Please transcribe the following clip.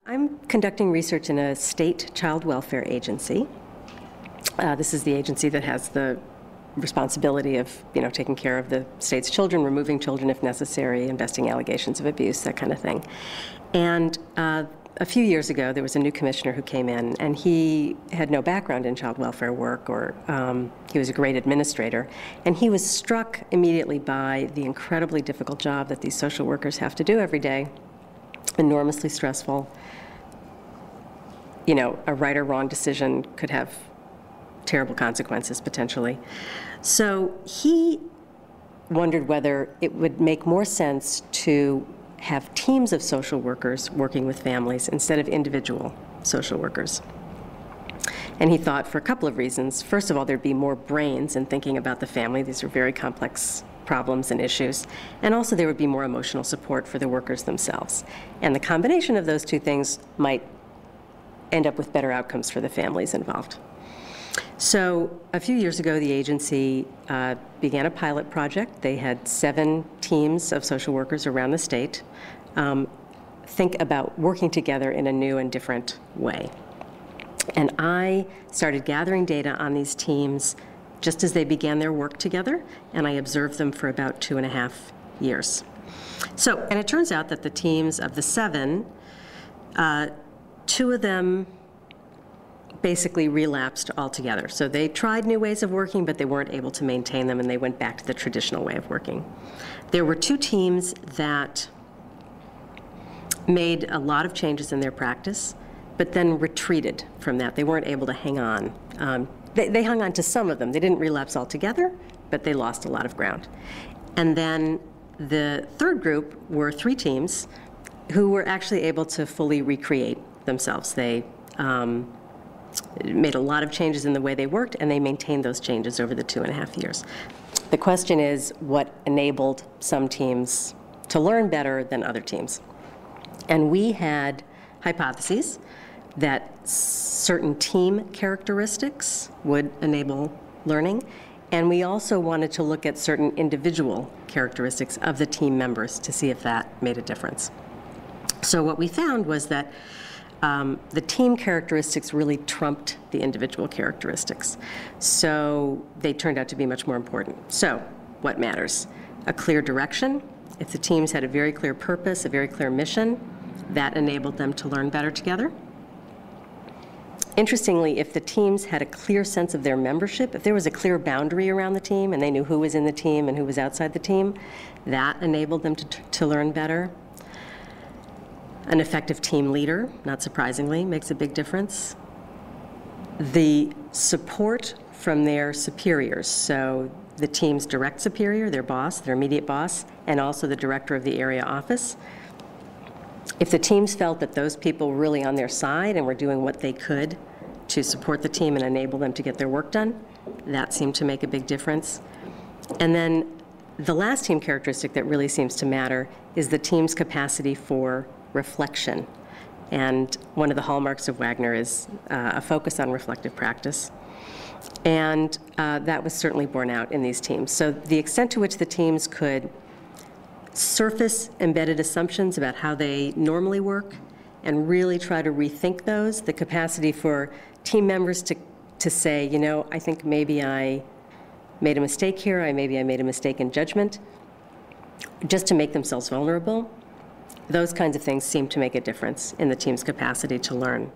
I'm conducting research in a state child welfare agency. This is the agency that has the responsibility of, taking care of the state's children, removing children if necessary, investing allegations of abuse, that kind of thing. And a few years ago, there was a new commissioner who came in, and he had no background in child welfare work, or he was a great administrator. And he was struck immediately by the incredibly difficult job that these social workers have to do every day, enormously stressful. A right or wrong decision could have terrible consequences, potentially. So he wondered whether it would make more sense to have teams of social workers working with families instead of individual social workers. And he thought for a couple of reasons. First of all, there'd be more brains in thinking about the family. These are very complex problems and issues. And also there would be more emotional support for the workers themselves. And the combination of those two things might end up with better outcomes for the families involved. So a few years ago, the agency began a pilot project. They had 7 teams of social workers around the state think about working together in a new and different way. And I started gathering data on these teams just as they began their work together, and I observed them for about 2.5 years. And it turns out that the teams of the 7, 2 of them basically relapsed altogether. So they tried new ways of working, but they weren't able to maintain them, and they went back to the traditional way of working. There were 2 teams that made a lot of changes in their practice, but then retreated from that. They weren't able to hang on. They hung on to some of them. They didn't relapse altogether, but they lost a lot of ground. And then the third group were 3 teams who were actually able to fully recreate themselves. They made a lot of changes in the way they worked, and they maintained those changes over the 2.5 years. The question is, what enabled some teams to learn better than other teams? And we had hypotheses that certain team characteristics would enable learning, and we also wanted to look at certain individual characteristics of the team members to see if that made a difference. So what we found was that the team characteristics really trumped the individual characteristics. So they turned out to be much more important. So what matters? A clear direction. If the teams had a very clear purpose, a very clear mission, that enabled them to learn better together. Interestingly, if the teams had a clear sense of their membership, if there was a clear boundary around the team and they knew who was in the team and who was outside the team, that enabled them to learn better. An effective team leader, not surprisingly, makes a big difference. The support from their superiors, so the team's direct superior, their boss, their immediate boss, and also the director of the area office. If the teams felt that those people were really on their side and were doing what they could to support the team and enable them to get their work done, that seemed to make a big difference. And then the last team characteristic that really seems to matter is the team's capacity for reflection. And one of the hallmarks of Wagner is a focus on reflective practice. And that was certainly borne out in these teams. So the extent to which the teams could surface embedded assumptions about how they normally work and really try to rethink those, the capacity for team members to say, I think maybe I made a mistake here, maybe I made a mistake in judgment, just to make themselves vulnerable. Those kinds of things seem to make a difference in the team's capacity to learn.